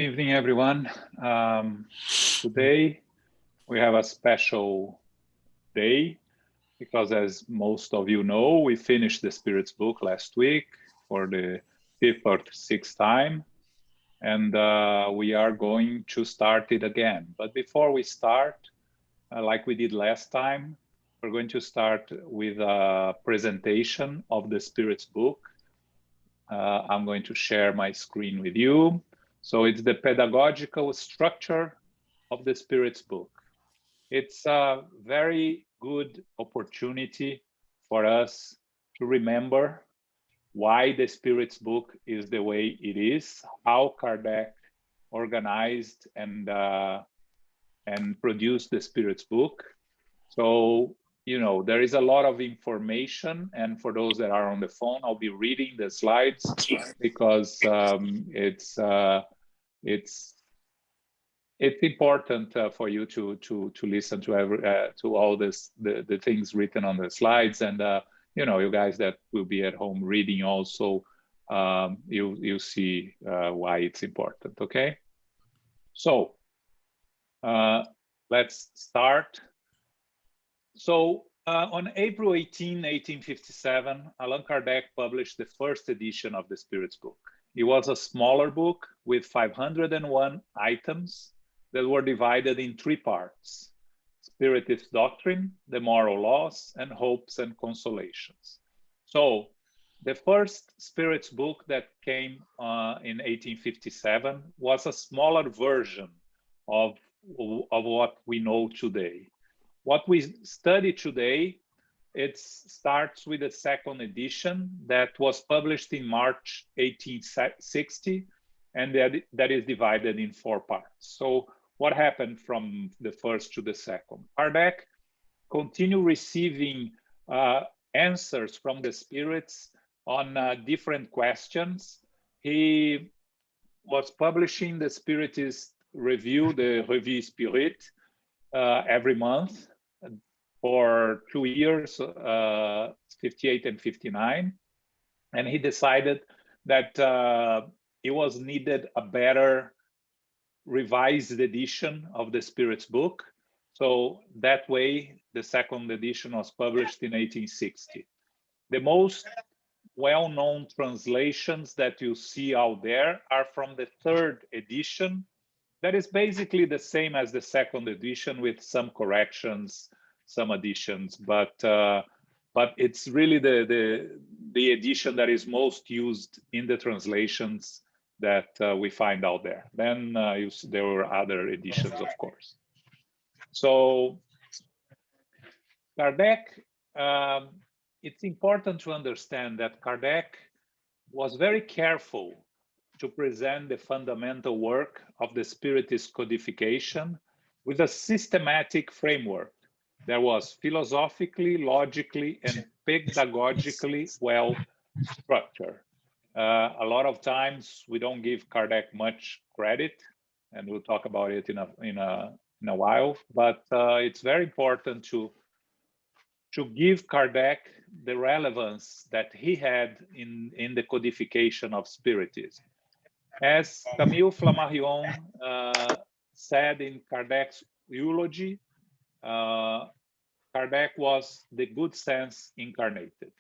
Good evening, everyone. Today we have a special day because, as most of you know, we finished the Spirits book last week for the 5th or 6th time, and we are going to start it again. But before we start, like we did last time, we're going to start with a presentation of the Spirits book. I'm going to share my screen with you. So it's the pedagogical structure of the Spirits book. It's a very good opportunity for us to remember why the Spirits book is the way it is, how Kardec organized and produced the Spirits book. So, you know, there is a lot of information, and for those that are on the phone, I'll be reading the slides because it's important for you to listen to all the things written on the slides, and you know, you guys that will be at home reading also, you see why it's important. Okay, so let's start. So on April 18, 1857, Allan Kardec published the first edition of the Spirits book. It was a smaller book with 501 items that were divided in 3 parts: Spiritist doctrine, the moral laws, and hopes and consolations. So the first Spirits book that came in 1857 was a smaller version of what we know today. What we study today, it starts with the second edition that was published in March 1860, and that is divided in 4 parts. So what happened from the first to the second? Kardec continued receiving answers from the spirits on different questions. He was publishing the Spiritist Review, the Revue Spirit, every month for 2 years, 58 and 59. And he decided that it was needed a better revised edition of the Spirits book. So that way, the second edition was published in 1860. The most well-known translations that you see out there are from the 3rd edition. That is basically the same as the second edition with some corrections, some additions, but it's really the edition that is most used in the translations that we find out there. Then there were other editions, of course. So Kardec, it's important to understand that Kardec was very careful to present the fundamental work of the Spiritist codification with a systematic framework that was philosophically, logically, and pedagogically well structured. A lot of times we don't give Kardec much credit, and we'll talk about it in a while. But it's very important to give Kardec the relevance that he had in the codification of Spiritism. As Camille Flammarion said in Kardec's eulogy, Kardec was the good sense incarnated.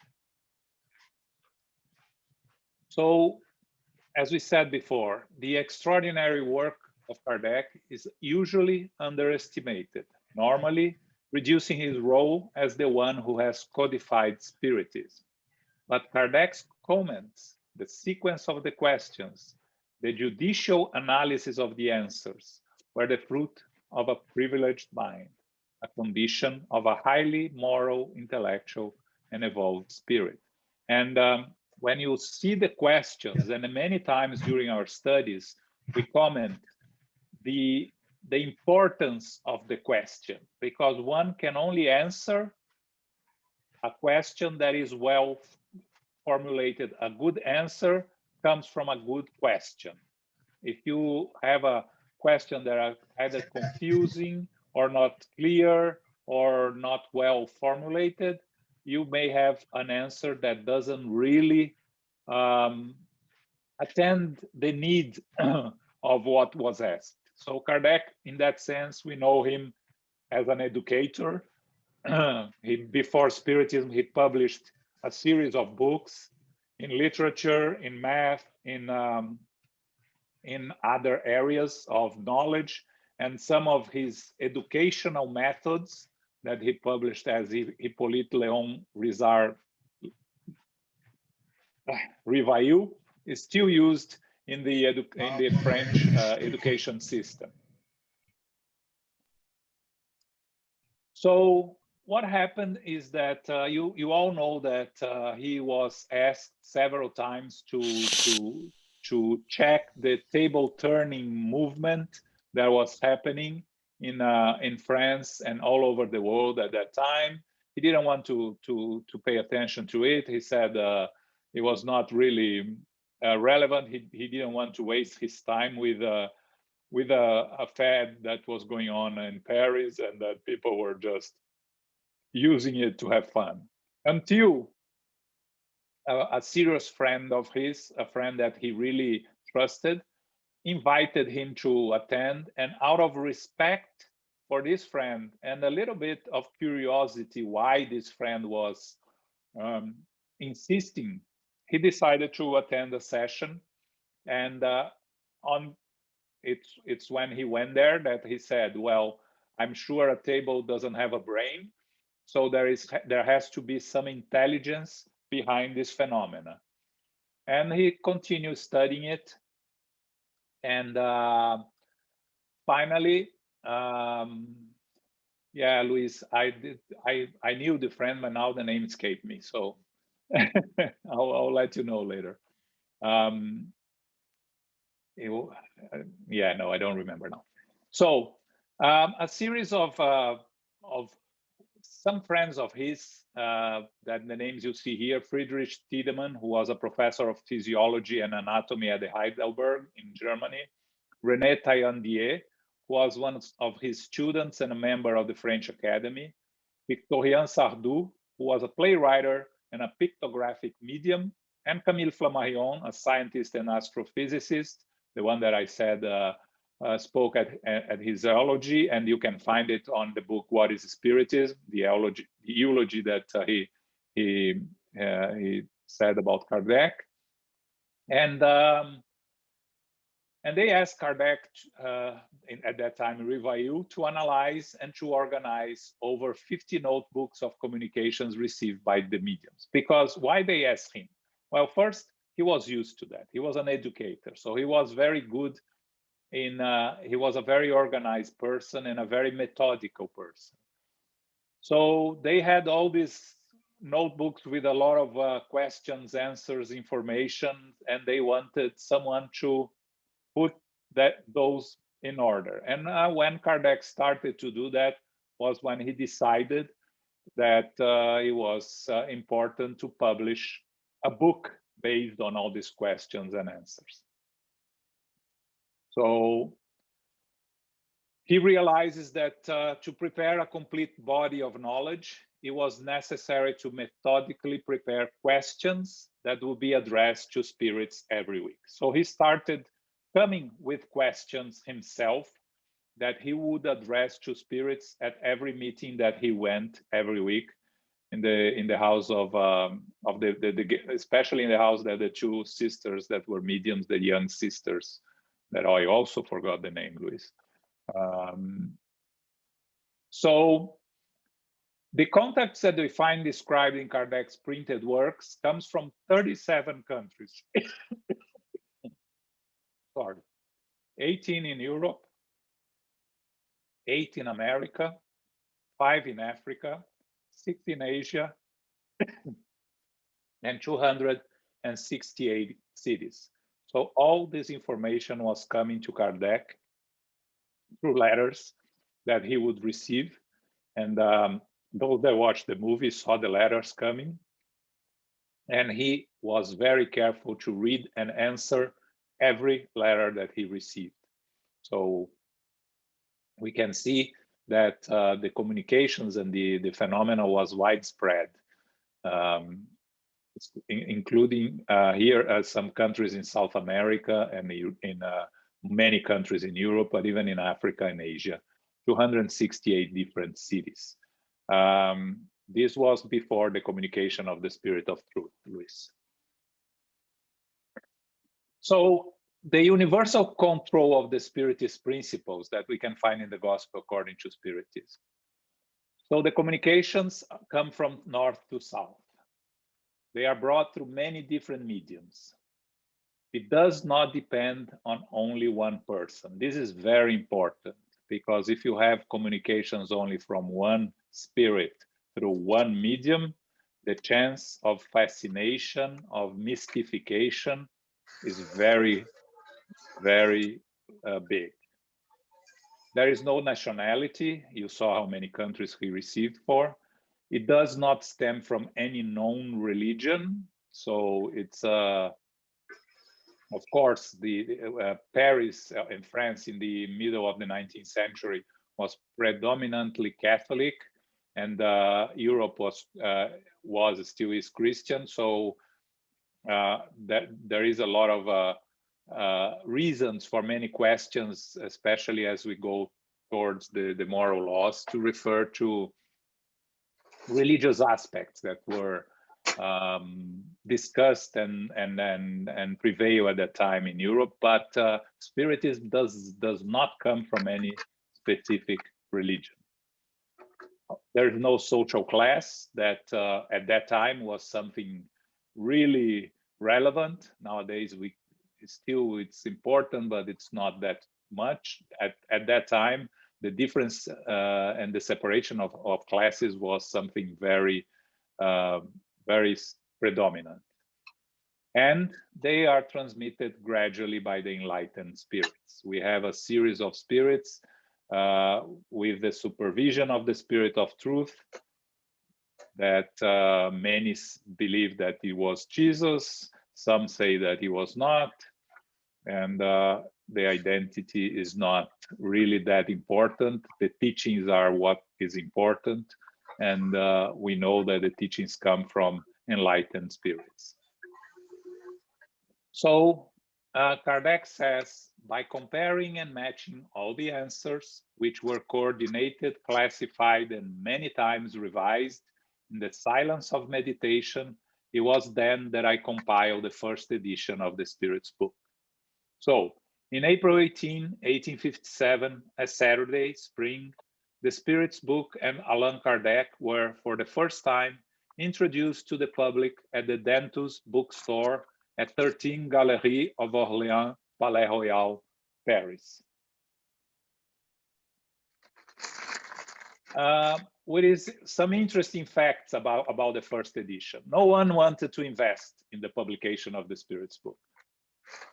So, as we said before, the extraordinary work of Kardec is usually underestimated, normally reducing his role as the one who has codified Spiritism. But Kardec's comments, the sequence of the questions, the judicial analysis of the answers were the fruit of a privileged mind, a condition of a highly moral, intellectual, and evolved spirit. And when you see the questions, and many times during our studies, we comment the importance of the question, because one can only answer a question that is well formulated. A good answer comes from a good question. If you have a question that are either confusing or not clear or not well formulated, you may have an answer that doesn't really attend the need of what was asked. So Kardec, in that sense, we know him as an educator. Before Spiritism, he published a series of books in literature, in math, in other areas of knowledge, and some of his educational methods that he published as Hippolyte Léon Rizard Rivail is still used in the French education system. So what happened is that you all know that he was asked several times to check the table turning movement that was happening in France and all over the world at that time. He didn't want to pay attention to it. He said it was not really relevant. He didn't want to waste his time with a fad that was going on in Paris and that people were just using it to have fun. Until a serious friend of his, a friend that he really trusted, invited him to attend, and out of respect for this friend and a little bit of curiosity why this friend was insisting, he decided to attend a session. And it's when he went there that he said, well, I'm sure a table doesn't have a brain, so there has to be some intelligence behind this phenomena. And he continued studying it. And finally, yeah, Luis, I knew the friend, but now the name escaped me. So I'll let you know later. Yeah, no, I don't remember now. So a series of some friends of his, that the names you see here: Friedrich Tiedemann, who was a professor of physiology and anatomy at the Heidelberg in Germany; René Taillandier, who was one of his students and a member of the French Academy; Victorien Sardou, who was a playwright and a pictographic medium; and Camille Flammarion, a scientist and astrophysicist, the one that I said spoke at his eulogy, and you can find it on the book What is Spiritism, the eulogy that he said about Kardec. And they asked Kardec at that time, Rivail, to analyze and to organize over 50 notebooks of communications received by the mediums. Because why they asked him? Well, first, he was used to that. He was an educator, so he was very good he was a very organized person and a very methodical person. So they had all these notebooks with a lot of questions, answers, information, and they wanted someone to put those in order. And when Kardec started to do that was when he decided that it was important to publish a book based on all these questions and answers. So he realizes that to prepare a complete body of knowledge, it was necessary to methodically prepare questions that would be addressed to spirits every week. So he started coming with questions himself that he would address to spirits at every meeting that he went every week in the house of especially in the house that the two sisters that were mediums, the young sisters, that I also forgot the name, Luis. So the contacts that we find described in Kardec's printed works comes from 37 countries. Sorry, 18 in Europe, 8 in America, 5 in Africa, 6 in Asia, and 268 cities. So all this information was coming to Kardec through letters that he would receive. And those that watched the movie saw the letters coming. And he was very careful to read and answer every letter that he received. So we can see that the communications and the phenomena was widespread, including here some countries in South America and in many countries in Europe, but even in Africa and Asia, 268 different cities. This was before the communication of the Spirit of Truth, Luis. So the universal control of the Spiritist principles that we can find in the Gospel according to Spiritism. So the communications come from north to south. They are brought through many different mediums. It does not depend on only one person. This is very important, because if you have communications only from one spirit through one medium, the chance of fascination, of mystification is very, very big. There is no nationality. You saw how many countries he received for. It does not stem from any known religion. So it's, of course, Paris in France in the middle of the 19th century was predominantly Catholic, and Europe was still is Christian. So there is a lot of reasons for many questions, especially as we go towards the moral laws, to refer to religious aspects that were discussed and prevail at that time in Europe. But Spiritism does not come from any specific religion. There is no social class that at that time was something really relevant. Nowadays it's important, but it's not that much. At that time, the difference and the separation of classes was something very, very predominant. And they are transmitted gradually by the enlightened spirits. We have a series of spirits with the supervision of the Spirit of Truth, that many believe that he was Jesus. Some say that he was not. And the identity is not really that important. The teachings are what is important. And we know that the teachings come from enlightened spirits. So Kardec says, by comparing and matching all the answers, which were coordinated, classified, and many times revised in the silence of meditation, it was then that I compiled the first edition of the Spirit's book. So, in April 18, 1857, a Saturday, spring, the Spirit's book and Allan Kardec were, for the first time, introduced to the public at the Dentus bookstore at 13 Galerie of Orléans, Palais Royal, Paris. What is some interesting facts about the first edition. No one wanted to invest in the publication of the Spirit's book.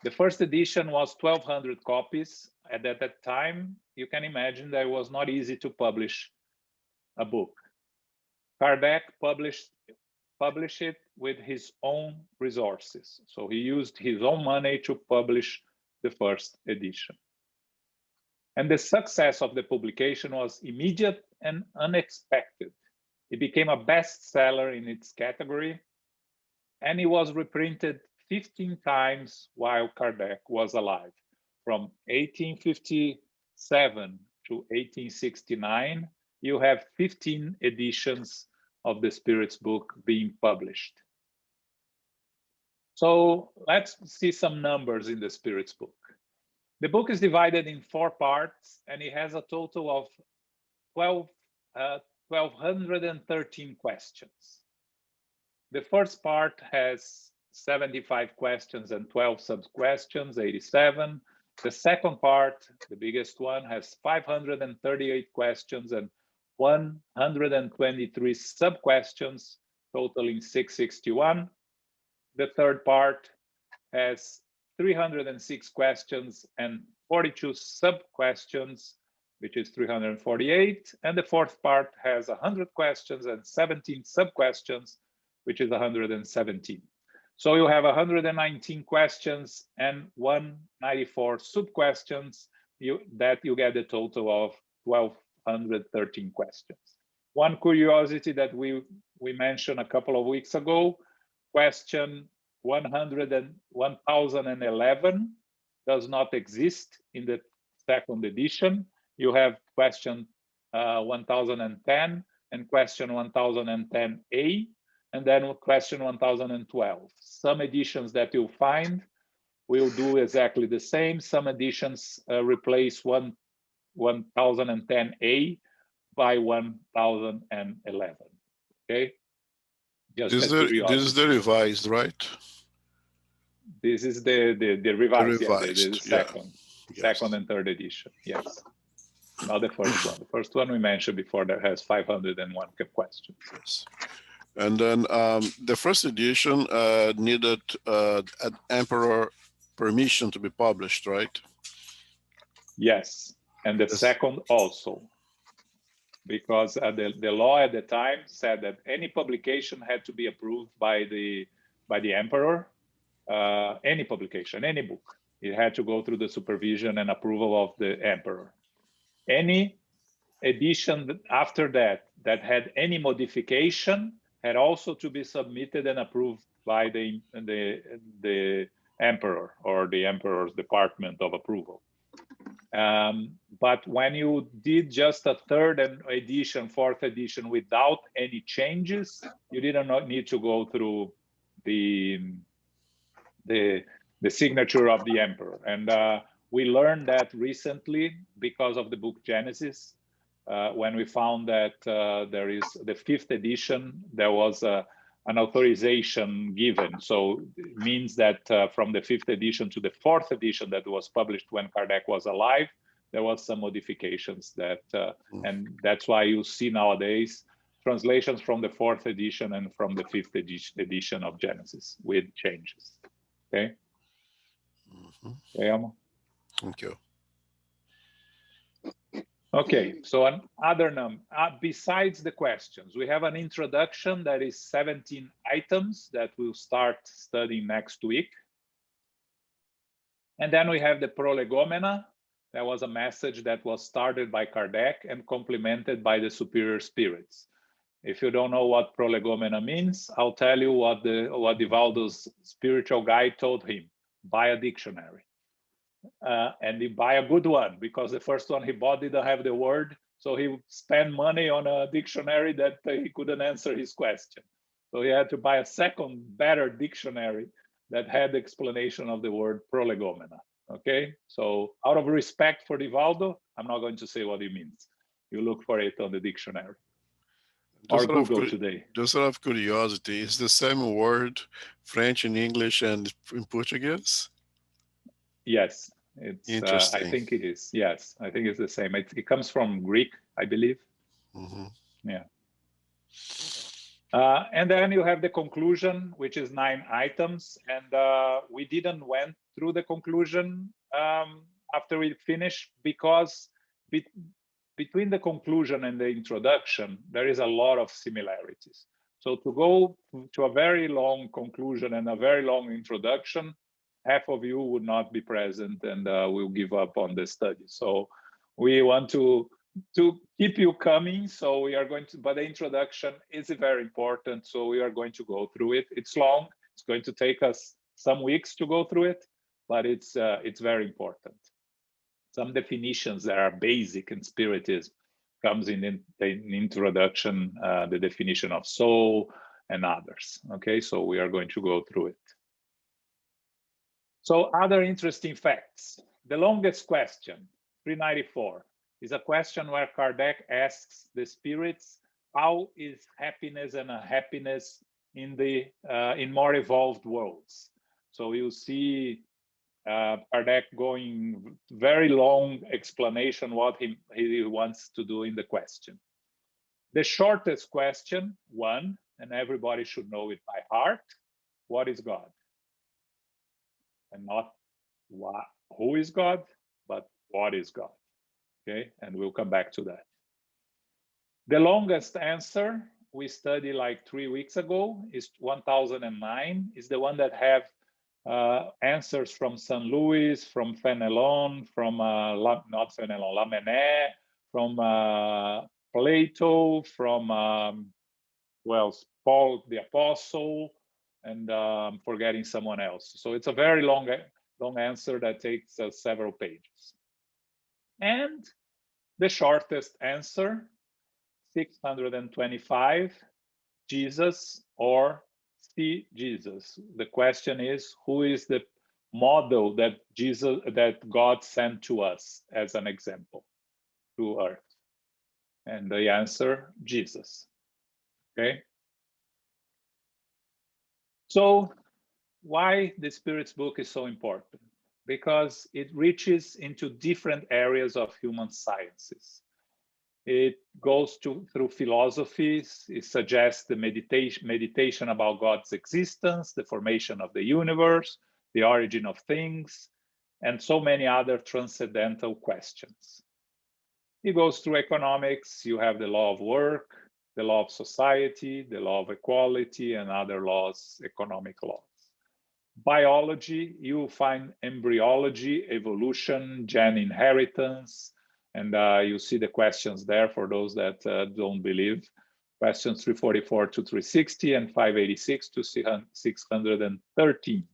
The first edition was 1,200 copies. At that time, you can imagine that it was not easy to publish a book. Kardec published it with his own resources. So he used his own money to publish the first edition. And the success of the publication was immediate and unexpected. It became a bestseller in its category, and it was reprinted 15 times while Kardec was alive, from 1857 to 1869. You have 15 editions of the Spirit's book being published. So let's see some numbers in the Spirit's book. The book is divided in 4 parts, and it has a total of 1,213 questions. The first part has 75 questions and 12 sub-questions, 87. The second part, the biggest one, has 538 questions and 123 sub-questions, totaling 661. The third part has 306 questions and 42 sub-questions, which is 348. And the fourth part has 100 questions and 17 sub-questions, which is 117. So you have 119 questions and 194 sub-questions, that you get a total of 1,213 questions. One curiosity that we mentioned a couple of weeks ago, question 1011 does not exist in the second edition. You have question 1010 and question 1010A, and then question 1012. Some editions that you'll find will do exactly the same. Some editions replace 1010A by 1011. Okay. This is the revised, right? This is the revised, the second, yeah. second and third edition. Yes, not the first one. The first one we mentioned before that has 501 questions. Yes. And then the first edition needed an emperor permission to be published, right? Yes, and the second also, because the law at the time said that any publication had to be approved by the emperor. Any publication, any book, it had to go through the supervision and approval of the emperor. Any edition after that had any modification had also to be submitted and approved by the emperor or the emperor's department of approval. But when you did just a third edition, fourth edition without any changes, you did not need to go through the signature of the emperor. And we learned that recently because of the book Genesis, when we found that there is the fifth edition, there was an authorization given. So it means that from the fifth edition to the fourth edition that was published when Kardec was alive, there was some modifications that, and that's why you see nowadays translations from the fourth edition and from the fifth edition of Genesis with changes. Okay. Okay, Amo? Thank you. Okay, so besides the questions, we have an introduction that is 17 items that we'll start studying next week. And then we have the prolegomena. That was a message that was started by Kardec and complemented by the superior spirits. If you don't know what prolegomena means, I'll tell you what Divaldo's spiritual guide told him. Buy a dictionary. And he buy a good one, because the first one he bought didn't have the word, so he spent money on a dictionary that he couldn't answer his question. So he had to buy a second, better dictionary that had the explanation of the word prolegomena. Okay, so out of respect for Divaldo, I'm not going to say what it means. You look for it on the dictionary. Or Google today. Just out of curiosity, is the same word French in English and in Portuguese? Yes, it's. Interesting. I think it is. Yes, I think it's the same. It comes from Greek, I believe. Yeah. And then you have the conclusion, which is 9 items, and we didn't went through the conclusion after we finished, because between the conclusion and the introduction, there is a lot of similarities. So to go to a very long conclusion and a very long introduction, half of you would not be present and will give up on the study. So we want to keep you coming. So we are going to, but the introduction is very important. So we are going to go through it. It's long. It's going to take us some weeks to go through it, but it's very important. Some definitions that are basic in Spiritism comes in the introduction, the definition of soul and others. Okay, so we are going to go through it. So other interesting facts. The longest question, 394, is a question where Kardec asks the spirits, how is happiness and unhappiness in more evolved worlds? So you see Kardec going very long explanation what he wants to do in the question. The shortest question, 1, and everybody should know it by heart, what is God? And not who is God, but what is God? Okay, and we'll come back to that. The longest answer we studied like 3 weeks ago is 1009, is the one that have answers from St. Louis, from Fenelon, from not Fenelon, Lamennais, from Plato, from Paul the Apostle, and forgetting someone else. So it's a very long long answer that takes several pages. And the shortest answer, 625, Jesus or see Jesus. The question is, who is the model that God sent to us as an example to earth? And the answer, Jesus. Okay. So why the Spirit's book is so important? Because it reaches into different areas of human sciences. It goes through philosophies. It suggests the meditation about God's existence, the formation of the universe, the origin of things, and so many other transcendental questions. It goes through economics. You have the law of work, the law of society, the law of equality, and other laws, economic laws. Biology, you find embryology, evolution, gene inheritance, and you see the questions there for those that don't believe. Questions 344 to 360 and 586 to 613.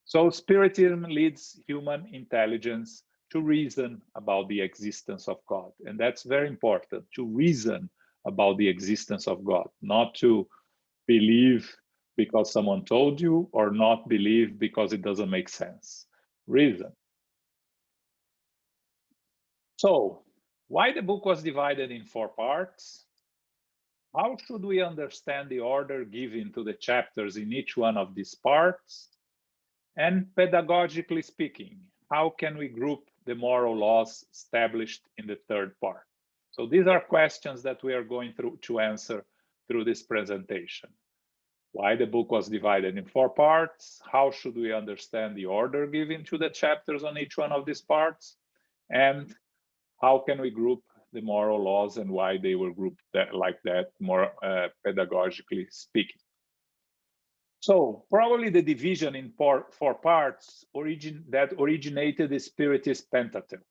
So Spiritism leads human intelligence to reason about the existence of God. And that's very important, to reason about the existence of God, not to believe because someone told you, or not believe because it doesn't make sense. Reason. So, why the book was divided in 4 parts? How should we understand the order given to the chapters in each one of these parts? And pedagogically speaking, how can we group the moral laws established in the 3rd part? So these are questions that we are going to answer through this presentation. Why the book was divided in 4 parts? How should we understand the order given to the chapters on each one of these parts? And how can we group the moral laws and why they were grouped like that, more pedagogically speaking? So probably the division in 4 parts that originated the Spiritist Pentateuch.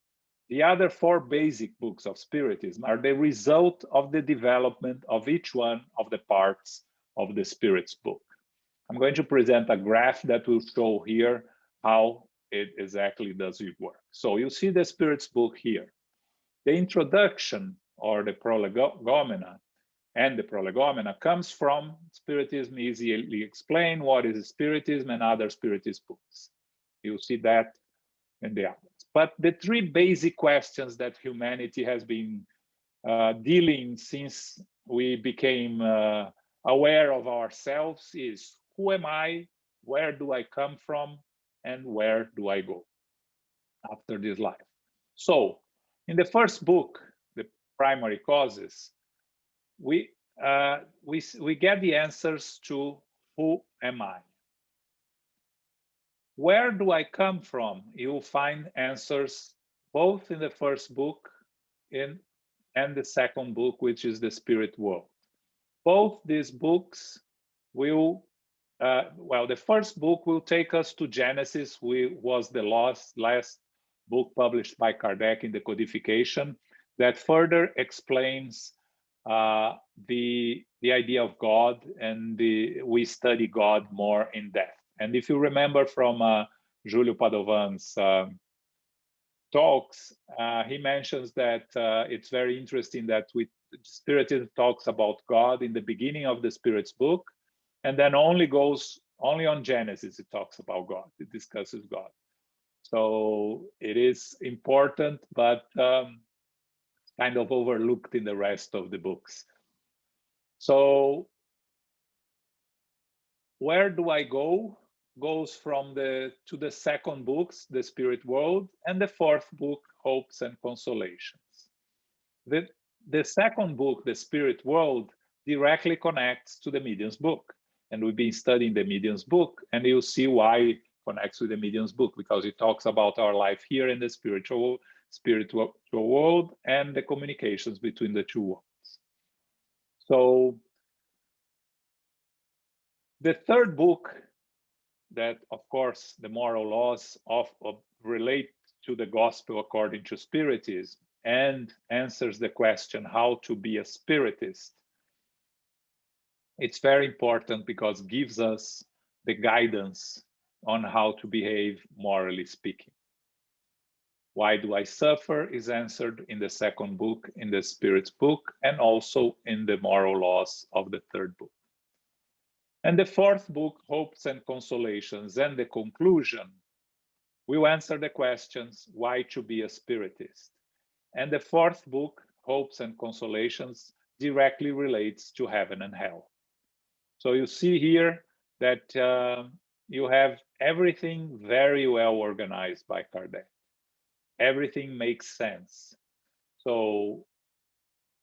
The other 4 basic books of Spiritism are the result of the development of each one of the parts of the Spirit's book. I'm going to present a graph that will show here how it exactly does it work. So you see the Spirit's book here. The introduction, or the prolegomena, and the prolegomena comes from Spiritism Easily Explained, What is Spiritism, and other Spiritist books. You'll see that in the others. But the 3 basic questions that humanity has been dealing since we became aware of ourselves is, who am I, where do I come from, and where do I go after this life? So in the first book, The Primary Causes, we get the answers to who am I. Where do I come from? You'll find answers both in the first book and the second book, which is the Spirit World. Both these books will, the first book will take us to Genesis, which was the last book published by Kardec in the Codification, that further explains the idea of God, and we study God more in depth. And if you remember from Júlio Padovan's talks, he mentions that it's very interesting that Spiritism talks about God in the beginning of the Spirit's book, and then only on Genesis it talks about God, it discusses God. So it is important, but kind of overlooked in the rest of the books. So where do I go? Goes from to the second books, the Spirit World, and the 4th book, Hopes and Consolations. The second book, the Spirit World, directly connects to the Medium's book. And we've been studying the Medium's book, and you'll see why it connects with the Medium's book, because it talks about our life here in the spiritual world and the communications between the 2 worlds. So the 3rd book, that of course the moral laws relate to the gospel according to Spiritism, and answers the question how to be a Spiritist. It's very important because it gives us the guidance on how to behave morally speaking. Why do I suffer is answered in the second book, in the Spirit's book, and also in the moral laws of the third book. And the fourth book, Hopes and Consolations, and the conclusion will answer the questions, why to be a Spiritist? And the fourth book, Hopes and Consolations, directly relates to heaven and hell. So you see here that you have everything very well organized by Kardec. Everything makes sense. So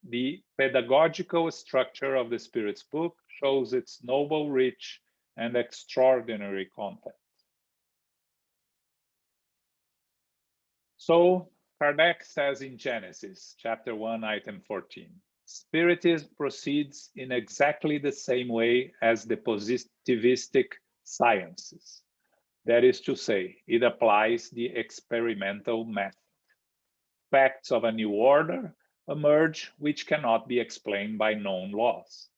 the pedagogical structure of the Spirit's book shows its noble, rich, and extraordinary content. So Kardec says in Genesis, chapter 1, item 14, Spiritism proceeds in exactly the same way as the positivistic sciences. That is to say, it applies the experimental method. Facts of a new order emerge which cannot be explained by known laws.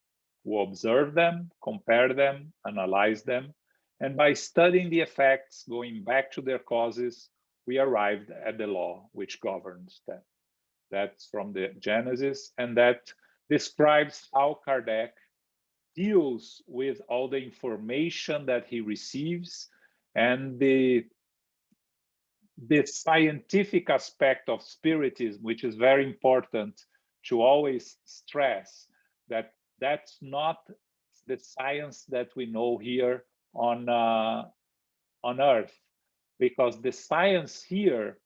We observe them, compare them, analyze them, and by studying the effects going back to their causes, we arrived at the law which governs them. That's from the Genesis, and that describes how Kardec deals with all the information that he receives and the scientific aspect of Spiritism, which is very important to always stress that that's not the science that we know here on Earth, because the science here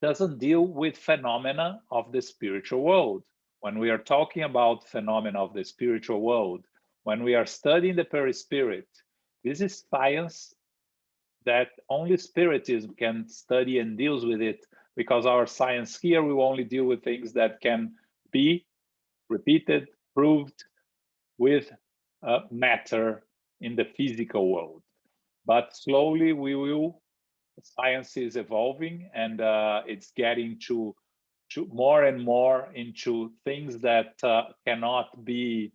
doesn't deal with phenomena of the spiritual world. When we are talking about phenomena of the spiritual world, when we are studying the perispirit, this is science that only Spiritism can study and deals with it, because our science here will only deal with things that can be repeated, proved with matter in the physical world. But slowly science is evolving, and it's getting to more and more into things that cannot be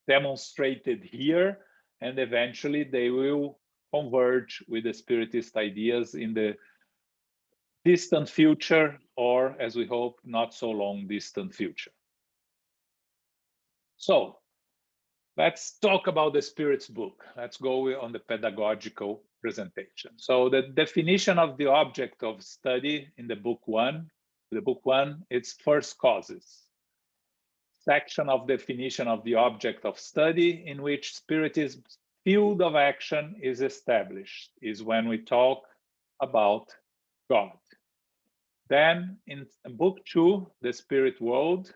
demonstrated here, and eventually they will converge with the Spiritist ideas in the distant future, or as we hope, not so long distant future. So let's talk about the Spirit's book. Let's go on the pedagogical presentation. So the definition of the object of study in the book one, it's first causes. Section of definition of the object of study in which Spiritism's field of action is established is when we talk about God. Then in book two, the spirit world,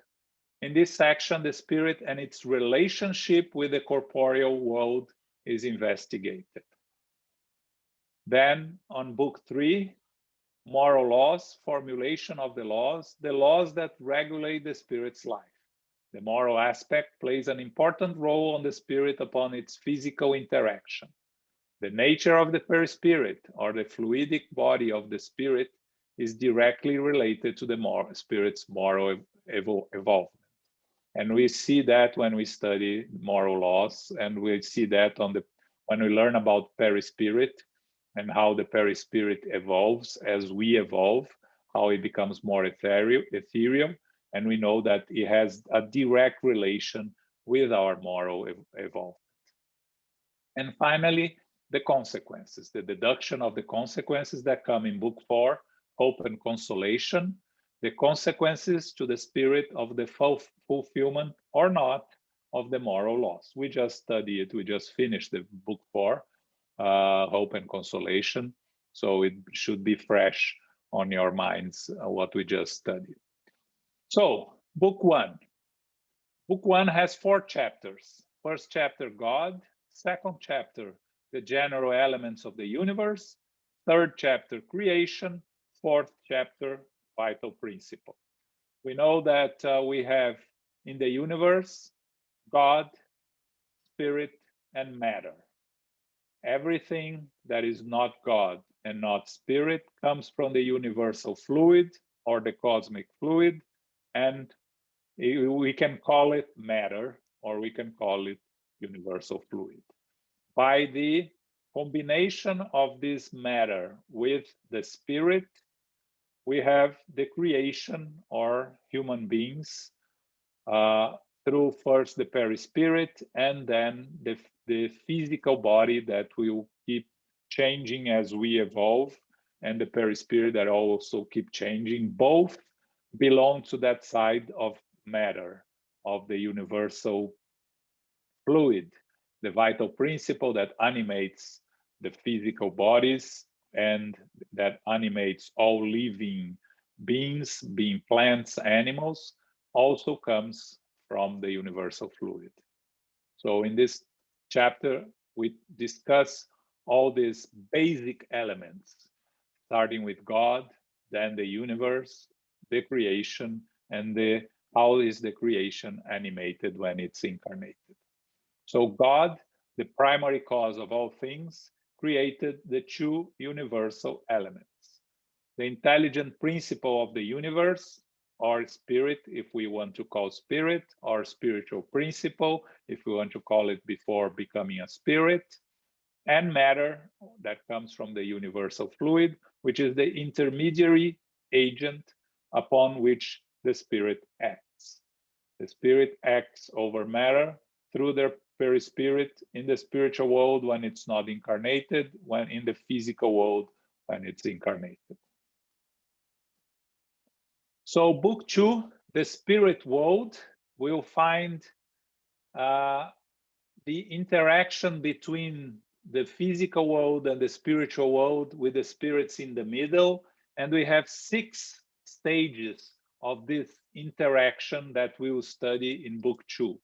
in this section, the spirit and its relationship with the corporeal world is investigated. Then on book three, moral laws, formulation of the laws that regulate the spirit's life. The moral aspect plays an important role on the spirit upon its physical interaction. The nature of the perispirit, or the fluidic body of the spirit, is directly related to the spirit's moral evolvement. And we see that when we study moral laws, and we see that when we learn about perispirit and how the perispirit evolves as we evolve, how it becomes more ethereal, and we know that it has a direct relation with our moral evolvement. And finally, the consequences, the deduction of the consequences that come in book 4, Hope and Consolation, the consequences to the spirit of the fulfillment or not of the moral laws. We just studied it, we just finished the book 4, Hope and Consolation, so it should be fresh on your minds what we just studied. So, book 1. Book 1 has 4 chapters. First chapter, God. Second chapter, the general elements of the universe. Third chapter, creation. Fourth chapter, vital principle. We know that we have in the universe God, spirit, and matter. Everything that is not God and not spirit comes from the universal fluid or the cosmic fluid, and we can call it matter, or we can call it universal fluid. By the combination of this matter with the spirit, we have the creation or human beings through first the perispirit and then the physical body that will keep changing as we evolve, and the perispirit that also keep changing. Both belong to that side of matter, of the universal fluid, the vital principle that animates the physical bodies and that animates all living beings, being plants, animals, also comes from the universal fluid. So in this chapter, we discuss all these basic elements, starting with God, then the universe, the creation, and how is the creation animated when it's incarnated. So God, the primary cause of all things, created the two universal elements. The intelligent principle of the universe, or spirit, if we want to call spirit, or spiritual principle, if we want to call it before becoming a spirit, and matter that comes from the universal fluid, which is the intermediary agent upon which the spirit acts. The spirit acts over matter through their perispirit in the spiritual world when it's not incarnated, when in the physical world when it's incarnated. So book 2, the spirit world, will find the interaction between the physical world and the spiritual world, with the spirits in the middle. And we have 6 stages of this interaction that we will study in book 2.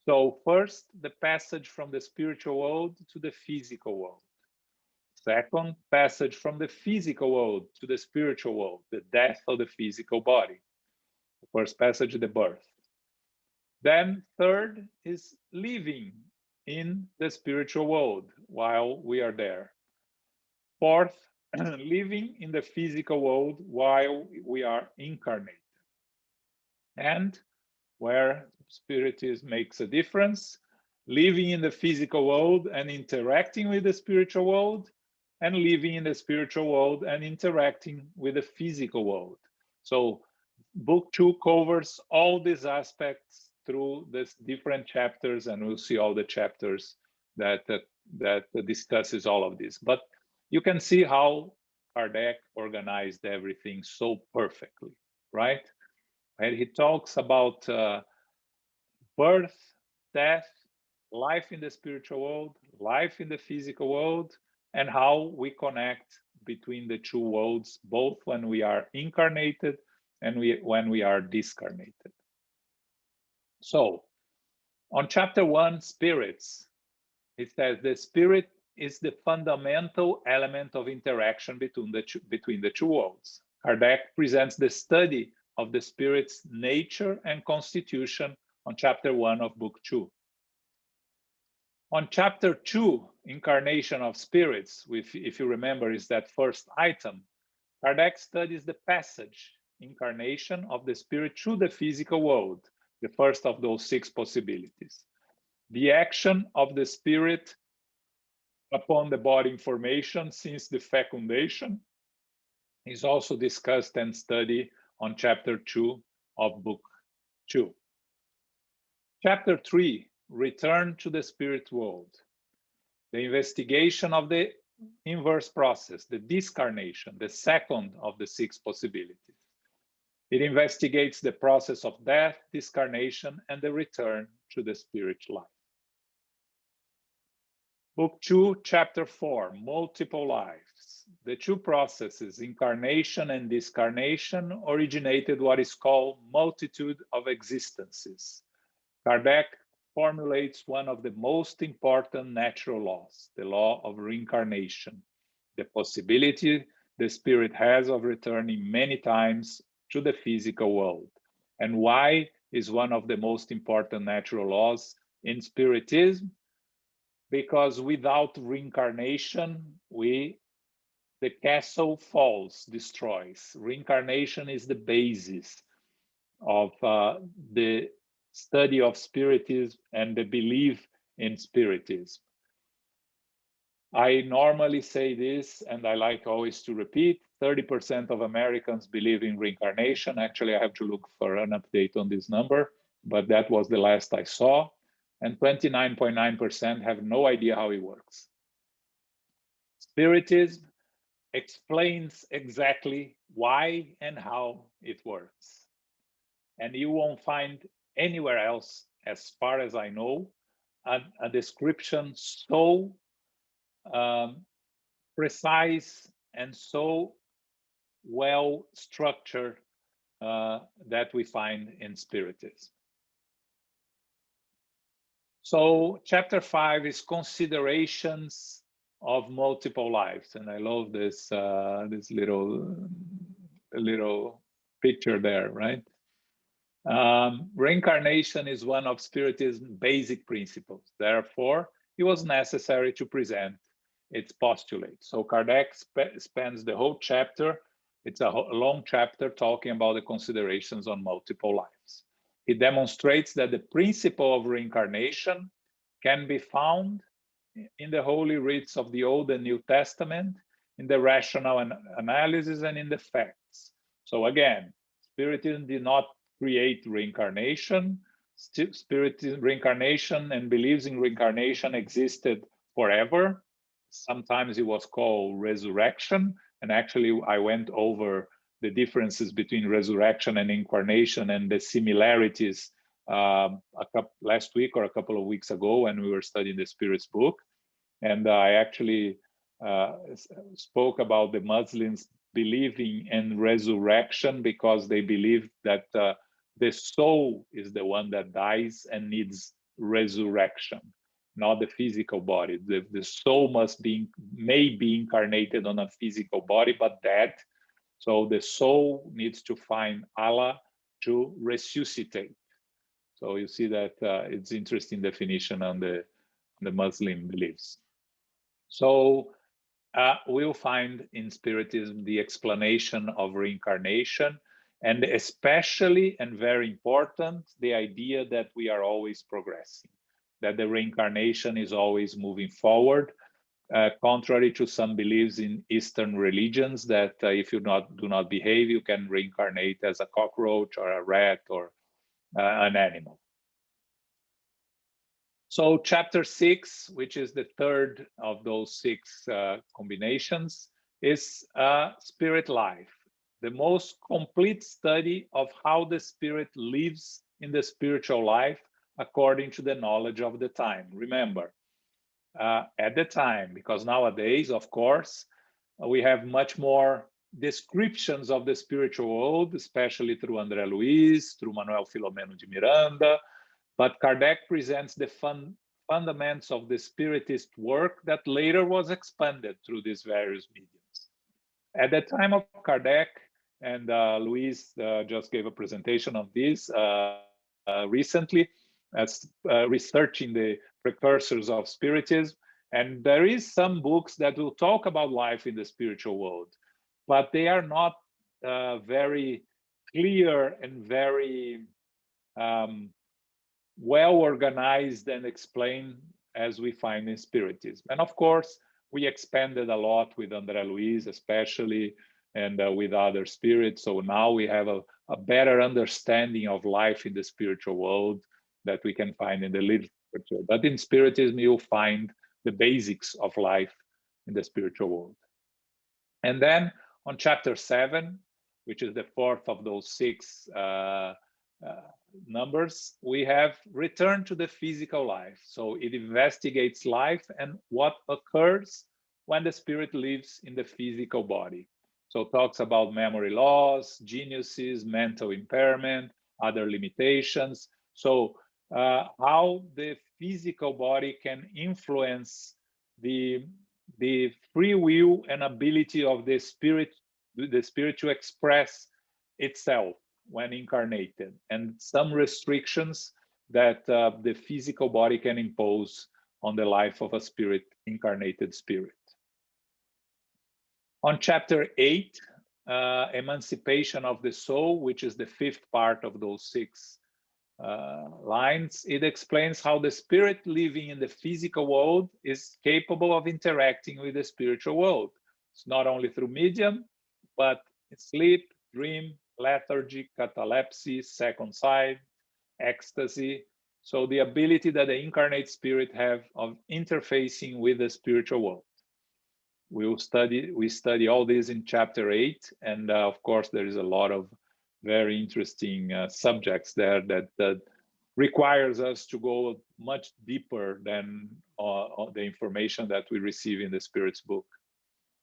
So first, the passage from the spiritual world to the physical world. Second, passage from the physical world to the spiritual world, the death of the physical body. The first passage, the birth. Then third is living in the spiritual world while we are there. Fourth, living in the physical world while we are incarnated. And where spiritism makes a difference, living in the physical world and interacting with the spiritual world, and living in the spiritual world and interacting with the physical world. So book 2 covers all these aspects through these different chapters, and we'll see all the chapters that discusses all of this. But you can see how Kardec organized everything so perfectly, right? And he talks about birth, death, life in the spiritual world, life in the physical world, and how we connect between the two worlds, both when we are incarnated and when we are discarnated. So, on chapter 1, spirits, it says the spirit is the fundamental element of interaction between the two worlds. Kardec presents the study of the spirit's nature and constitution on chapter 1 of book 2. On chapter 2, incarnation of spirits, if you remember, is that first item. Kardec studies the passage, incarnation of the spirit through the physical world, the first of those 6 possibilities. The action of the spirit upon the body formation since the fecundation is also discussed and studied on chapter 2 of book 2. Chapter 3, return to the spirit world. The investigation of the inverse process, the discarnation, the second of the 6 possibilities. It investigates the process of death, discarnation, and the return to the spirit life. Book 2, Chapter 4, Multiple Lives. The 2 processes, incarnation and discarnation, originated what is called multitude of existences. Kardec formulates one of the most important natural laws, the law of reincarnation, the possibility the spirit has of returning many times to the physical world. And why is one of the most important natural laws in Spiritism? Because without reincarnation, the castle falls, destroys. Reincarnation is the basis of the study of Spiritism and the belief in Spiritism. I normally say this, and I like always to repeat, 30% of Americans believe in reincarnation. Actually, I have to look for an update on this number, but that was the last I saw. And 29.9% have no idea how it works. Spiritism explains exactly why and how it works. And you won't find anywhere else, as far as I know, a description so precise and so well structured that we find in Spiritism. So chapter 5 is considerations of multiple lives, and I love this this little picture there, right? Reincarnation is one of Spiritism's basic principles. Therefore, it was necessary to present its postulates. So Kardec spends the whole chapter, it's a long chapter, talking about the considerations on multiple lives. He demonstrates that the principle of reincarnation can be found in the holy writs of the Old and New Testament, in the rational analysis, and in the facts. So again, Spiritism did not create reincarnation. Spiritism, reincarnation and beliefs in reincarnation existed forever. Sometimes it was called resurrection. And actually, I went over the differences between resurrection and incarnation and the similarities last week or a couple of weeks ago when we were studying the Spirits book. And I actually spoke about the Muslims believing in resurrection because they believe that the soul is the one that dies and needs resurrection, not the physical body. The soul may be incarnated on a physical body, but dead. So the soul needs to find Allah to resuscitate. So you see that it's interesting definition on the Muslim beliefs. So we'll find in Spiritism the explanation of reincarnation, and especially, and very important, the idea that we are always progressing, that the reincarnation is always moving forward, contrary to some beliefs in Eastern religions that if you do not behave, you can reincarnate as a cockroach or a rat or an animal. So chapter 6, which is the third of those 6 combinations, is spirit life, the most complete study of how the spirit lives in the spiritual life according to the knowledge of the time. Remember, at the time, because nowadays, of course, we have much more descriptions of the spiritual world, especially through André Luiz, through Manuel Filomeno de Miranda, but Kardec presents the fundamentals of the Spiritist work that later was expanded through these various mediums. At the time of Kardec, and Luis just gave a presentation of this recently, as researching the precursors of Spiritism, and there is some books that will talk about life in the spiritual world, but they are not very clear and very well organized and explained as we find in Spiritism. And of course, we expanded a lot with André Luiz, especially, and with other spirits. So now we have a better understanding of life in the spiritual world that we can find in the literature. But in Spiritism, you'll find the basics of life in the spiritual world. And then on chapter 7, which is the fourth of those 6 numbers, we have return to the physical life. So it investigates life and what occurs when the spirit lives in the physical body. So it talks about memory loss, geniuses, mental impairment, other limitations. So how the physical body can influence the free will and ability of the spirit to express itself when incarnated, and some restrictions that the physical body can impose on the life of a incarnated spirit. On chapter 8, emancipation of the soul, which is the 5th part of those 6 lines, it explains how the spirit living in the physical world is capable of interacting with the spiritual world. It's not only through medium, but sleep, dream, lethargy, catalepsy, second sight, ecstasy. So the ability that the incarnate spirit have of interfacing with the spiritual world. We study all this in chapter 8, and of course there is a lot of very interesting subjects there that requires us to go much deeper than the information that we receive in the Spirit's book.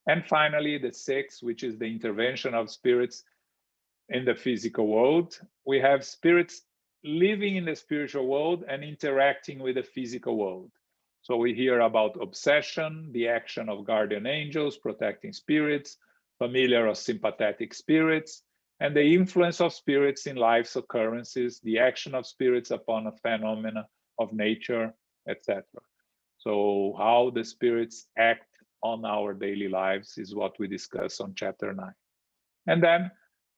And finally, the 6th, which is the intervention of spirits in the physical world. We have spirits living in the spiritual world and interacting with the physical world. So we hear about obsession, the action of guardian angels, protecting spirits, familiar or sympathetic spirits, and the influence of spirits in life's occurrences, the action of spirits upon a phenomena of nature, etc. So how the spirits act on our daily lives is what we discuss on chapter 9. And then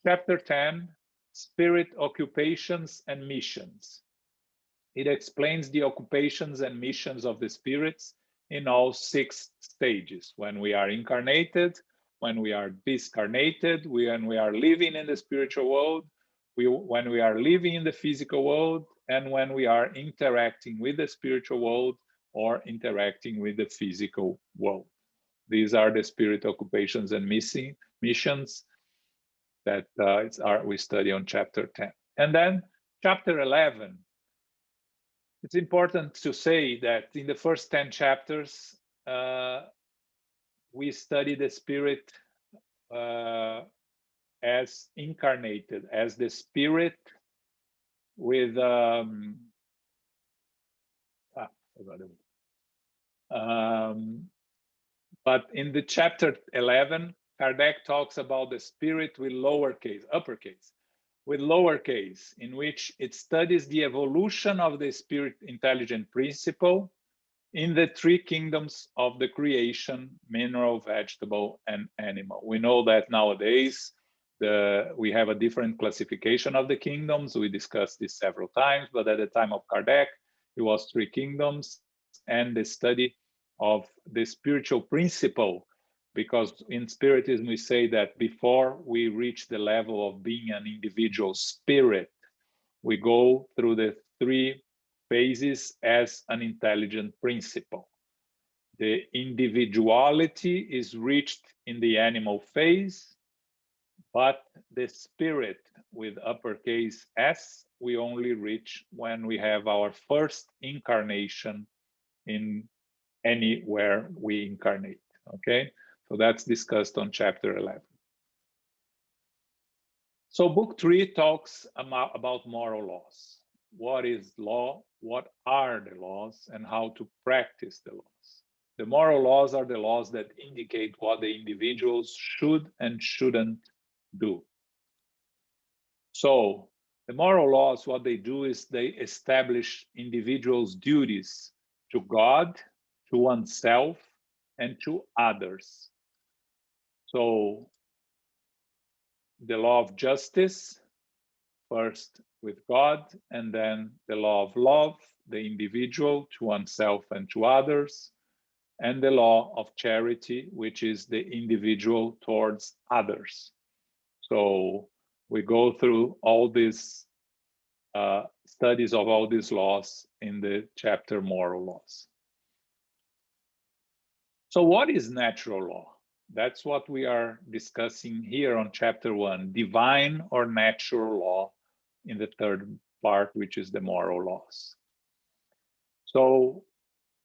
chapter 10, spirit occupations and missions. It explains the occupations and missions of the spirits in all 6 stages: when we are incarnated, when we are discarnated, when we are living in the spiritual world, when we are living in the physical world, and when we are interacting with the spiritual world or interacting with the physical world. These are the spirit occupations and missions that we study on chapter 10. And then chapter 11, it's important to say that in the first 10 chapters, we study the spirit as incarnated, as the spirit with but in the chapter 11, Kardec talks about the spirit with lowercase, uppercase, with lowercase, in which it studies the evolution of the spirit intelligent principle in the 3 kingdoms of the creation: mineral, vegetable, and animal. We know that nowadays we have a different classification of the kingdoms. We discussed this several times, but at the time of Kardec, it was 3 kingdoms, and the study of the spiritual principle, because in Spiritism we say that before we reach the level of being an individual spirit, we go through the 3 phases as an intelligent principle. The individuality is reached in the animal phase, but the spirit with uppercase S, we only reach when we have our first incarnation in anywhere we incarnate, okay? So that's discussed on chapter 11. So book 3 talks about moral laws. What is law? What are the laws? And how to practice the laws. The moral laws are the laws that indicate what the individuals should and shouldn't do. So the moral laws, what they do is they establish individuals' duties to God, to oneself, and to others. So the law of justice, first with God, and then the law of love, the individual to oneself and to others, and the law of charity, which is the individual towards others. So we go through all these studies of all these laws in the chapter Moral Laws. So what is natural law? That's what we are discussing here on chapter 1, divine or natural law, in the 3rd part, which is the moral laws. So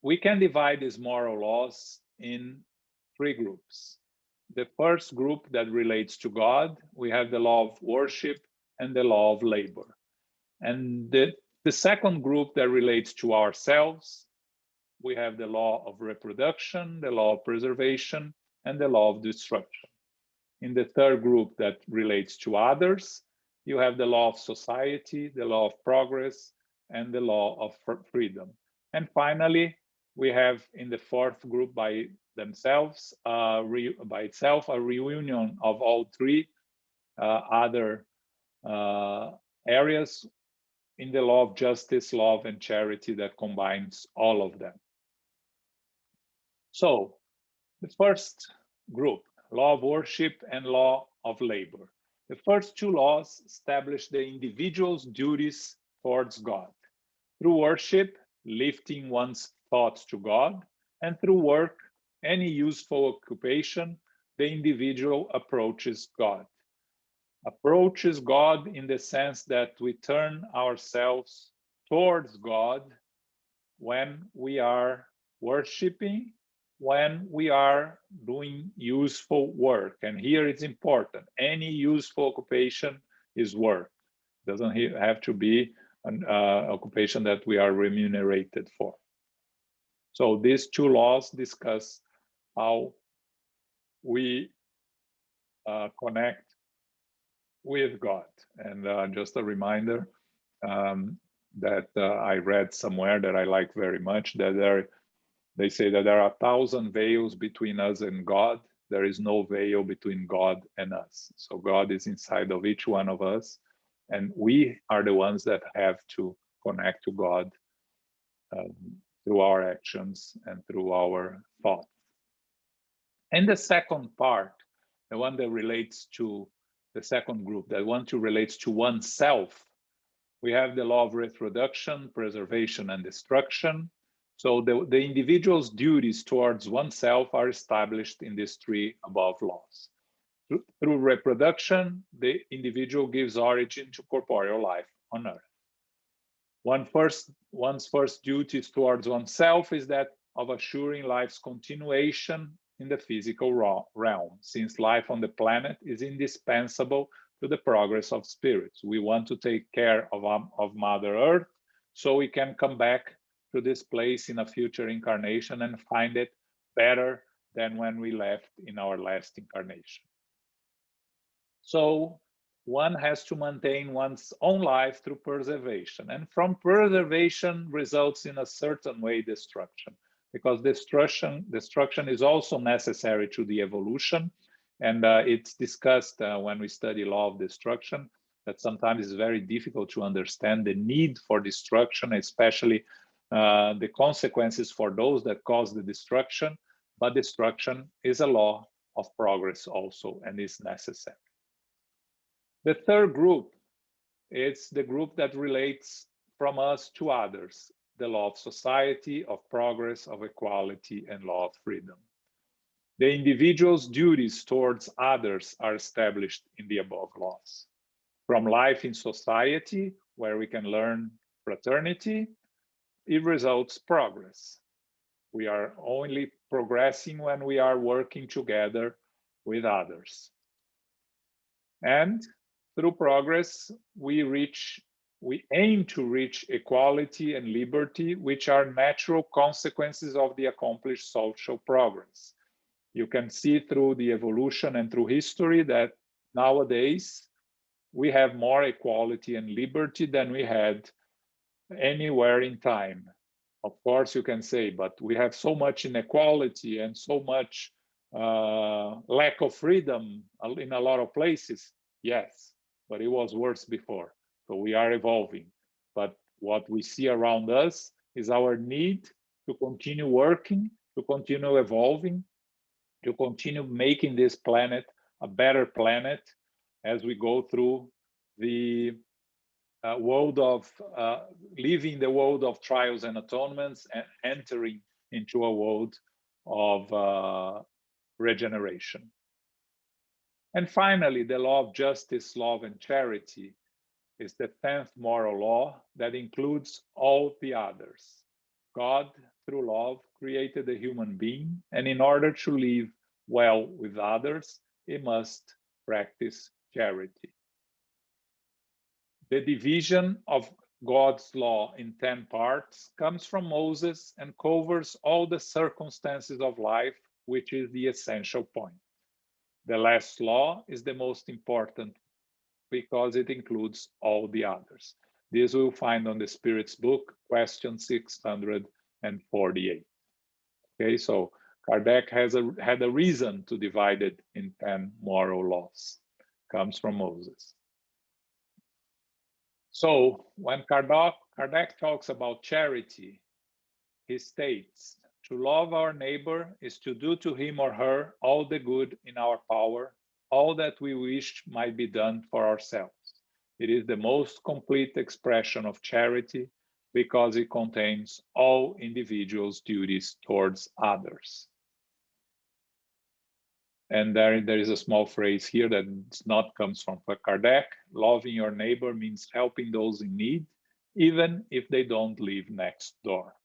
we can divide these moral laws in 3 groups. The first group that relates to God, we have the law of worship and the law of labor. And the second group that relates to ourselves, we have the law of reproduction, the law of preservation, and the law of destruction. In the third group that relates to others, you have the law of society, the law of progress, and the law of freedom. And finally, we have in the 4th group by themselves, by itself, a reunion of all 3 other areas in the law of justice, love, and charity that combines all of them. So the first group, law of worship and law of labor. The first two laws establish the individual's duties towards God. Through worship, lifting one's thoughts to God, and through work, any useful occupation, the individual approaches God. Approaches God in the sense that we turn ourselves towards God when we are worshiping, when we are doing useful work. And here it's important. Any useful occupation is work. Doesn't have to be an occupation that we are remunerated for. So these two laws discuss how we connect with God. And just a reminder that I read somewhere that I like very much, that they say that there are 1,000 veils between us and God. There is no veil between God and us. So God is inside of each one of us, and we are the ones that have to connect to God through our actions and through our thoughts. And the second part, the one that relates to the second group, that one to relates to oneself, we have the law of reproduction, preservation, and destruction. So the individual's duties towards oneself are established in these three above laws. Through reproduction, the individual gives origin to corporeal life on earth. One's first duties towards oneself is that of assuring life's continuation in the physical realm, since life on the planet is indispensable to the progress of spirits. We want to take care of Mother Earth so we can come back to this place in a future incarnation and find it better than when we left in our last incarnation. So one has to maintain one's own life through preservation. And from preservation results in a certain way destruction, because destruction is also necessary to the evolution. And it's discussed when we study law of destruction, that sometimes it's very difficult to understand the need for destruction, especially the consequences for those that cause the destruction. But destruction is a law of progress also, and is necessary. The third group is the group that relates from us to others, the law of society, of progress, of equality, and law of freedom. The individual's duties towards others are established in the above laws. From life in society, where we can learn fraternity, it results progress. We are only progressing when we are working together with others. And through progress, we aim to reach equality and liberty, which are natural consequences of the accomplished social progress. You can see through the evolution and through history that nowadays we have more equality and liberty than we had anywhere in time. Of course, you can say, but we have so much inequality and so much lack of freedom in a lot of places. Yes, but it was worse before. So we are evolving. But what we see around us is our need to continue working, to continue evolving, to continue making this planet a better planet as we go through the world of leaving the world of trials and atonements and entering into a world of regeneration. And finally, the law of justice, love, and charity is the 10th moral law that includes all the others. God, through love, created a human being, and in order to live well with others, he must practice charity. The division of God's law in 10 parts comes from Moses and covers all the circumstances of life, which is the essential point. The last law is the most important because it includes all the others. This we'll find on the Spirit's book, question 648. Okay, so Kardec had a reason to divide it in 10 moral laws. Comes from Moses. So when Kardec talks about charity, he states, to love our neighbor is to do to him or her all the good in our power, all that we wish might be done for ourselves. It is the most complete expression of charity because it contains all individuals' duties towards others. And there is a small phrase here that not comes from Kardec. Loving your neighbor means helping those in need, even if they don't live next door.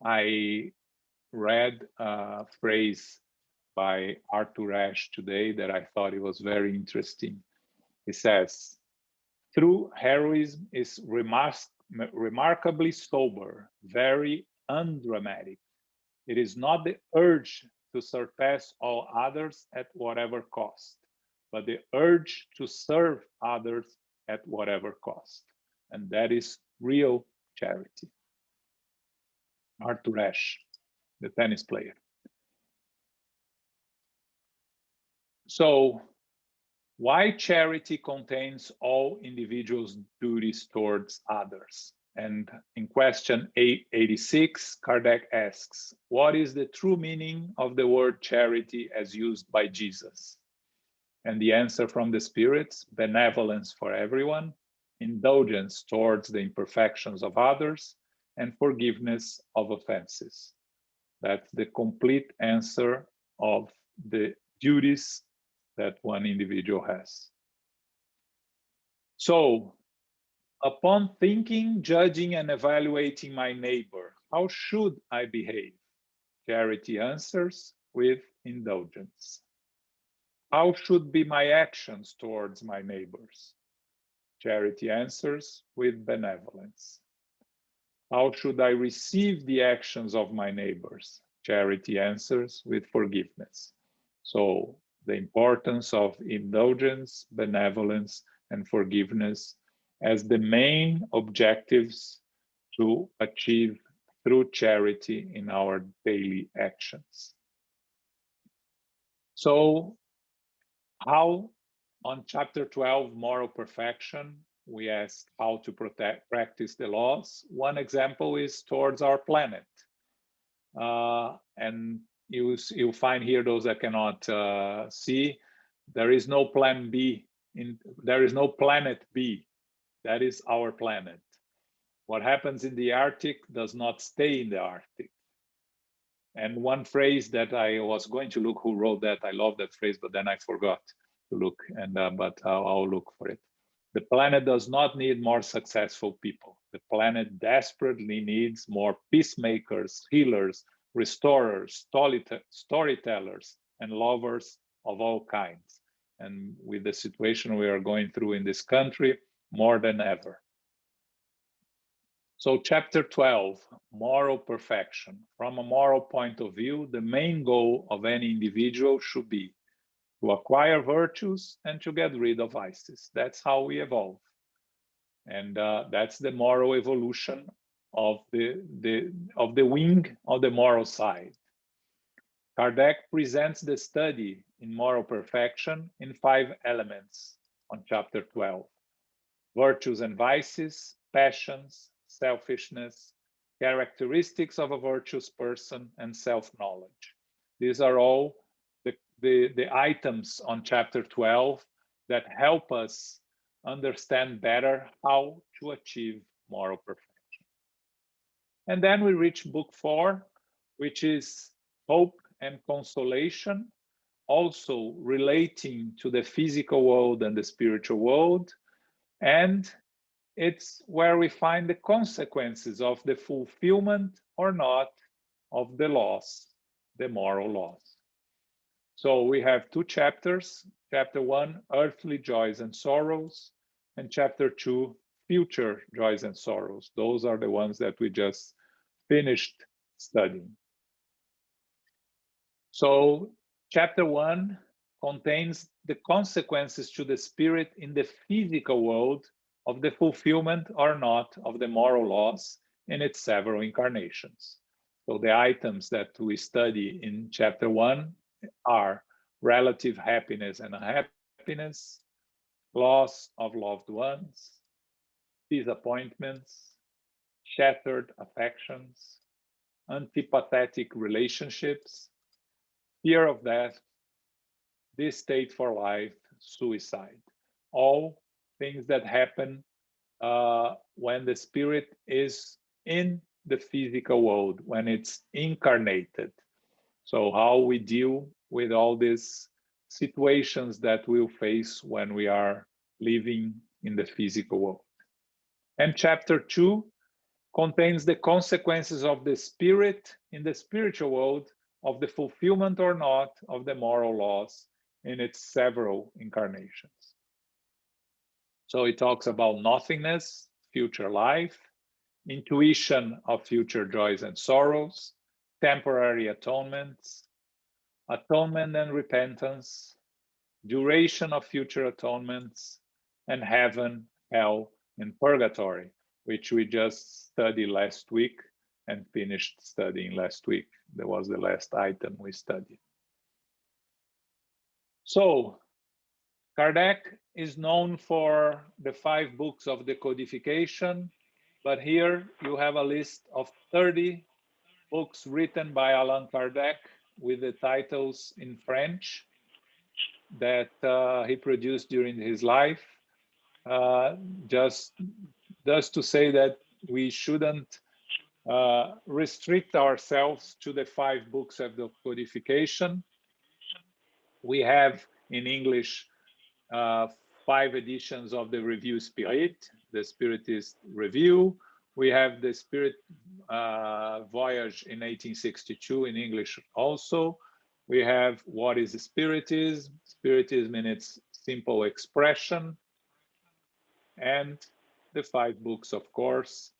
I read a phrase by Arthur Ashe today that I thought it was very interesting. He says, true heroism is remarkably sober, very undramatic. It is not the urge to surpass all others at whatever cost, but the urge to serve others at whatever cost. And that is real charity. Arthur Ashe, the tennis player. So, why charity contains all individuals' duties towards others? And in question 886, Kardec asks, what is the true meaning of the word charity as used by Jesus? And the answer from the spirits, benevolence for everyone, indulgence towards the imperfections of others, and forgiveness of offenses. That's the complete answer of the duties that one individual has. So, upon thinking, judging, and evaluating my neighbor, how should I behave? Charity answers with indulgence. How should be my actions towards my neighbors? Charity answers with benevolence. How should I receive the actions of my neighbors? Charity answers with forgiveness. So, the importance of indulgence, benevolence, and forgiveness as the main objectives to achieve through charity in our daily actions. So, how on chapter 12, moral perfection, we asked how to practice the laws. One example is towards our planet. And you'll find here, those that cannot see, there is no plan B, there is no planet B. That is our planet. What happens in the Arctic does not stay in the Arctic. And one phrase that I was going to look who wrote that, I love that phrase, but then I forgot to look, and but I'll look for it. The planet does not need more successful people. The planet desperately needs more peacemakers, healers, restorers, storytellers, and lovers of all kinds. And with the situation we are going through in this country, more than ever. So chapter 12, moral perfection. From a moral point of view, the main goal of any individual should be to acquire virtues and to get rid of vices. That's how we evolve. And that's the moral evolution of the wing of the moral side. Kardec presents the study in moral perfection in 5 elements on chapter 12. Virtues and vices, passions, selfishness, characteristics of a virtuous person, and self-knowledge. These are all the items on chapter 12 that help us understand better how to achieve moral perfection. And then we reach book 4, which is hope and consolation, also relating to the physical world and the spiritual world. And it's where we find the consequences of the fulfillment or not of the laws, the moral laws. So we have 2 chapters. Chapter 1, earthly joys and sorrows, and chapter 2, future joys and sorrows. Those are the ones that we just finished studying. So chapter 1 contains the consequences to the spirit in the physical world of the fulfillment or not of the moral laws in its several incarnations. So the items that we study in chapter 1 are relative happiness and unhappiness, loss of loved ones, disappointments, shattered affections, antipathetic relationships, fear of death, distaste for life, suicide. All things that happen when the spirit is in the physical world, when it's incarnated. So how we deal with all these situations that we'll face when we are living in the physical world. And chapter 2 contains the consequences of the spirit in the spiritual world of the fulfillment or not of the moral laws in its several incarnations. So it talks about nothingness, future life, intuition of future joys and sorrows, temporary atonements, atonement and repentance, duration of future atonements, and heaven, hell, and purgatory, which we just studied last week and finished studying last week. That was the last item we studied. So, Kardec is known for the 5 books of the codification, but here you have a list of 30 books written by Allan Kardec with the titles in French that he produced during his life. Just to say that we shouldn't restrict ourselves to the 5 books of the codification. We have in English 5 editions of the Review Spirit, the Spiritist Review. We have the Spirit Voyage in 1862 in English also. We have What is Spiritism? Spiritism in its simple expression. And the 5 books, of course.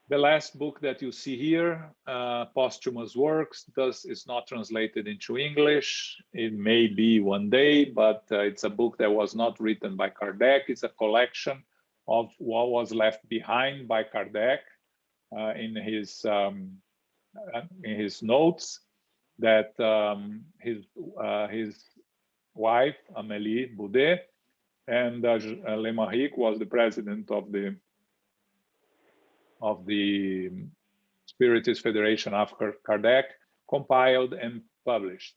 The last book that you see here, Posthumous Works, is not translated into English. It may be one day, but it's a book that was not written by Kardec. It's a collection of what was left behind by Kardec in his notes that his wife, Amélie Boudet, and Lemaric was the president of the Spiritist Federation after Kardec, compiled and published.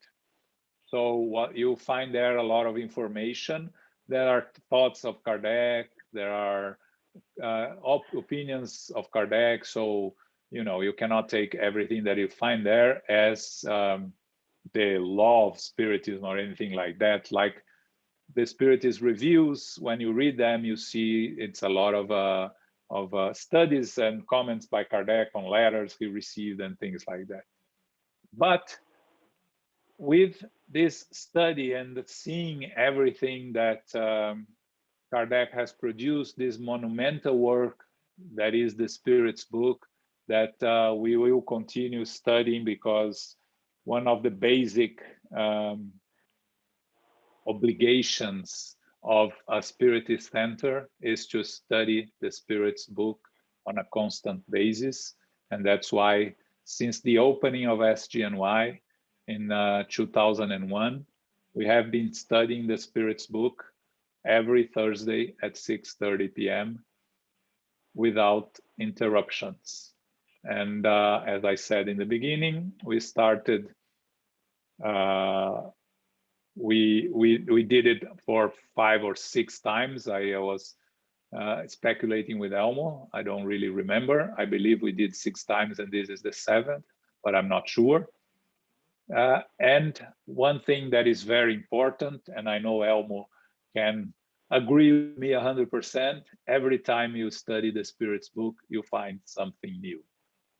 So what you'll find there a lot of information. There are thoughts of Kardec, there are opinions of Kardec, so you cannot take everything that you find there as the law of Spiritism or anything like that. Like the Spiritist reviews, when you read them, you see it's a lot of studies and comments by Kardec on letters he received and things like that. But with this study and seeing everything that Kardec has produced, this monumental work that is the Spirit's book, that we will continue studying, because one of the basic obligations of a Spiritist center is to study the Spirit's book on a constant basis. And that's why since the opening of SGNY in 2001, we have been studying the Spirit's book every Thursday at 6:30 p.m. without interruptions. And as I said in the beginning, we started we did it for 5 or 6 times. I was speculating with Elmo. I don't really remember. I believe we did 6 times and this is the 7th, but I'm not sure. And one thing that is very important, and I know Elmo can agree with me 100%, every time you study the Spirit's book, you find something new.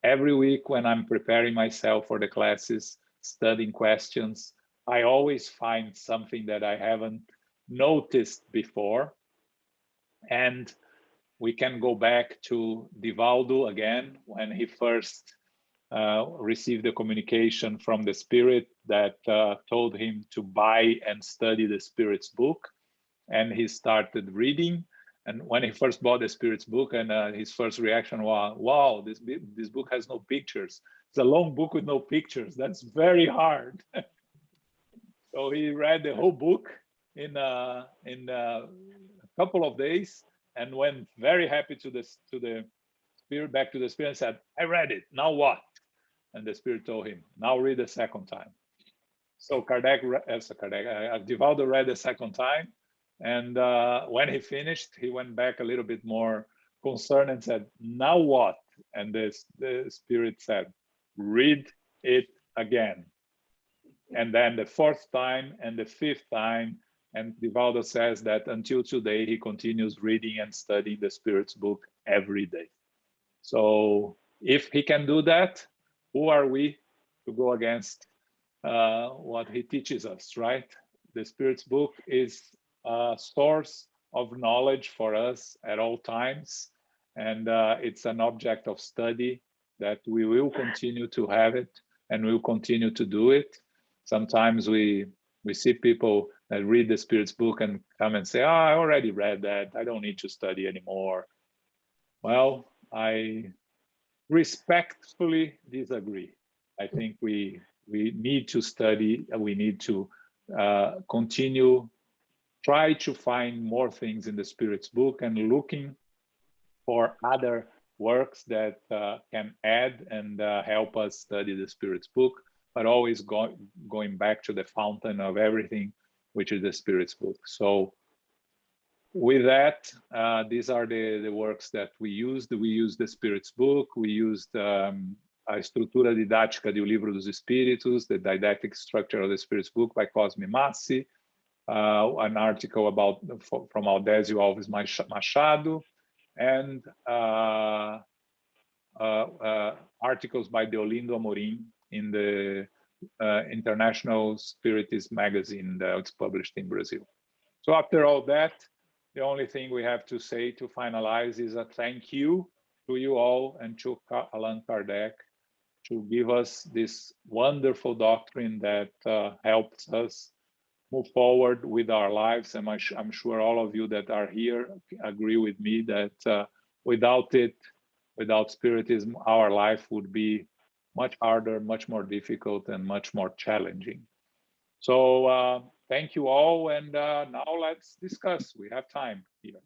Every week when I'm preparing myself for the classes, studying questions, I always find something that I haven't noticed before. And we can go back to Divaldo again, when he first received the communication from the Spirit that told him to buy and study the Spirit's book. And he started reading. And when he first bought the Spirit's book, and his first reaction was, wow, this book has no pictures. It's a long book with no pictures. That's very hard. So he read the whole book, in a couple of days, and went very happy to the spirit, back to the spirit, and said, "I read it. Now what?" And the spirit told him, "Now read the second time." So Divaldo read the second time, and when he finished, he went back a little bit more concerned and said, "Now what?" And the spirit said, "Read it again." And then the fourth time and the fifth time, and Divaldo says that until today, he continues reading and studying the Spirit's book every day. So if he can do that, who are we to go against what he teaches us, right? The Spirit's book is a source of knowledge for us at all times, and it's an object of study that we will continue to have it, and we'll continue to do it. Sometimes we see people that read the Spirit's book and come and say, "Oh, I already read that. I don't need to study anymore." Well, I respectfully disagree. I think we need to study. We need to continue, try to find more things in the Spirit's book, and looking for other works that can add and help us study the Spirit's book, but always going back to the fountain of everything, which is the Spirit's book. So with that, these are the works that we used. We used the Spirit's book. We used a Estrutura Didática de O Livro dos Espíritos, the didactic structure of the Spirit's book by Cosme Massi, an article from Aldésio Alves Machado, and articles by Deolindo Amorim in the International Spiritist magazine that's published in Brazil. So after all that, the only thing we have to say to finalize is a thank you to you all and to Allan Kardec to give us this wonderful doctrine that helps us move forward with our lives. And I'm sure all of you that are here agree with me that without it, without Spiritism, our life would be much harder, much more difficult, and much more challenging. So thank you all, and now let's discuss. We have time here.